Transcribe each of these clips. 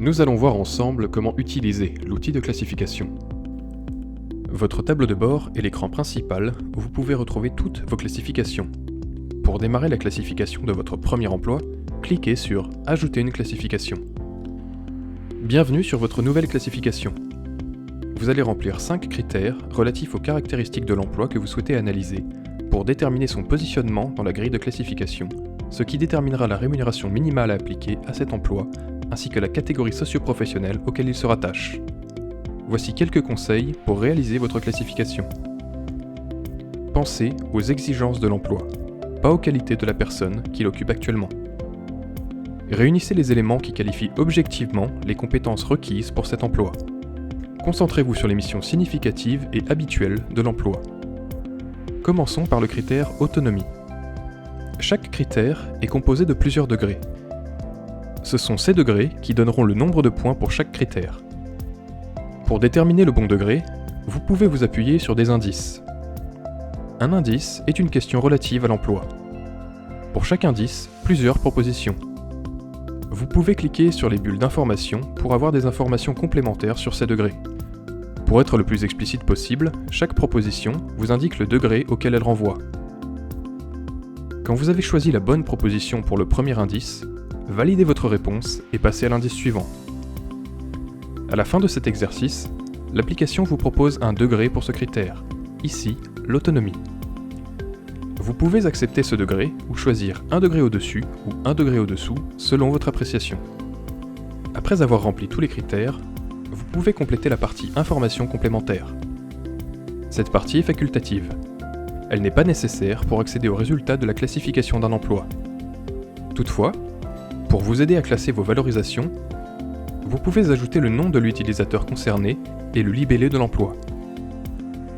Nous allons voir ensemble comment utiliser l'outil de classification. Votre tableau de bord est l'écran principal où vous pouvez retrouver toutes vos classifications. Pour démarrer la classification de votre premier emploi, cliquez sur « Ajouter une classification ». Bienvenue sur votre nouvelle classification. Vous allez remplir 5 critères relatifs aux caractéristiques de l'emploi que vous souhaitez analyser pour déterminer son positionnement dans la grille de classification, ce qui déterminera la rémunération minimale à appliquer à cet emploi, ainsi que la catégorie socio-professionnelle auquel il se rattache. Voici quelques conseils pour réaliser votre classification. Pensez aux exigences de l'emploi, pas aux qualités de la personne qui l'occupe actuellement. Réunissez les éléments qui qualifient objectivement les compétences requises pour cet emploi. Concentrez-vous sur les missions significatives et habituelles de l'emploi. Commençons par le critère autonomie. Chaque critère est composé de plusieurs degrés. Ce sont ces degrés qui donneront le nombre de points pour chaque critère. Pour déterminer le bon degré, vous pouvez vous appuyer sur des indices. Un indice est une question relative à l'emploi. Pour chaque indice, plusieurs propositions. Vous pouvez cliquer sur les bulles d'information pour avoir des informations complémentaires sur ces degrés. Pour être le plus explicite possible, chaque proposition vous indique le degré auquel elle renvoie. Quand vous avez choisi la bonne proposition pour le premier indice, validez votre réponse et passez à l'indice suivant. À la fin de cet exercice, l'application vous propose un degré pour ce critère, ici l'autonomie. Vous pouvez accepter ce degré ou choisir un degré au-dessus ou un degré au-dessous selon votre appréciation. Après avoir rempli tous les critères, vous pouvez compléter la partie information complémentaire. Cette partie est facultative. Elle n'est pas nécessaire pour accéder aux résultats de la classification d'un emploi. Toutefois, pour vous aider à classer vos valorisations, vous pouvez ajouter le nom de l'utilisateur concerné et le libellé de l'emploi.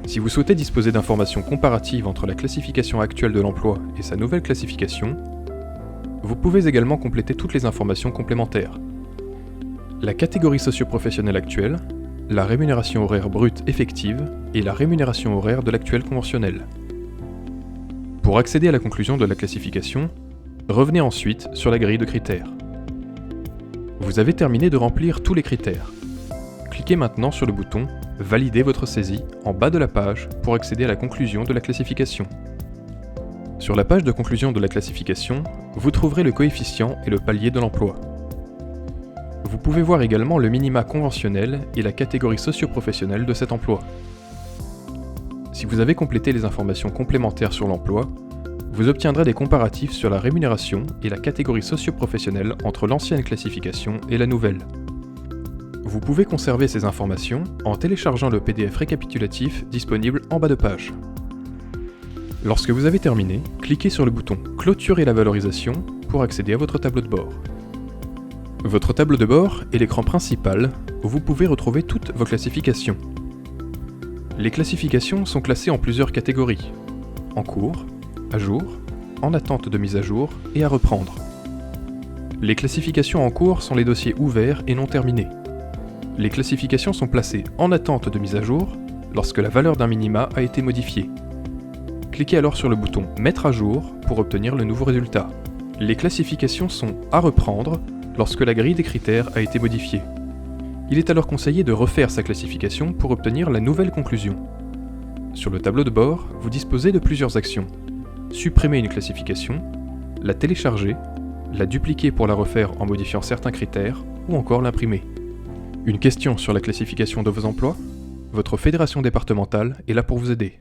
Si vous souhaitez disposer d'informations comparatives entre la classification actuelle de l'emploi et sa nouvelle classification, vous pouvez également compléter toutes les informations complémentaires. La catégorie socio-professionnelle actuelle, la rémunération horaire brute effective et la rémunération horaire de l'actuelle conventionnelle. Pour accéder à la conclusion de la classification, revenez ensuite sur la grille de critères. Vous avez terminé de remplir tous les critères. Cliquez maintenant sur le bouton « Valider votre saisie » en bas de la page pour accéder à la conclusion de la classification. Sur la page de conclusion de la classification, vous trouverez le coefficient et le palier de l'emploi. Vous pouvez voir également le minima conventionnel et la catégorie socio-professionnelle de cet emploi. Si vous avez complété les informations complémentaires sur l'emploi, vous obtiendrez des comparatifs sur la rémunération et la catégorie socio-professionnelle entre l'ancienne classification et la nouvelle. Vous pouvez conserver ces informations en téléchargeant le PDF récapitulatif disponible en bas de page. Lorsque vous avez terminé, cliquez sur le bouton « Clôturer la valorisation » pour accéder à votre tableau de bord. Votre tableau de bord est l'écran principal où vous pouvez retrouver toutes vos classifications. Les classifications sont classées en plusieurs catégories : en cours, à jour, en attente de mise à jour et à reprendre. Les classifications en cours sont les dossiers ouverts et non terminés. Les classifications sont placées en attente de mise à jour lorsque la valeur d'un minima a été modifiée. Cliquez alors sur le bouton « Mettre à jour » pour obtenir le nouveau résultat. Les classifications sont à reprendre lorsque la grille des critères a été modifiée. Il est alors conseillé de refaire sa classification pour obtenir la nouvelle conclusion. Sur le tableau de bord, vous disposez de plusieurs actions. Supprimer une classification, la télécharger, la dupliquer pour la refaire en modifiant certains critères, ou encore l'imprimer. Une question sur la classification de vos emplois ? Votre fédération départementale est là pour vous aider.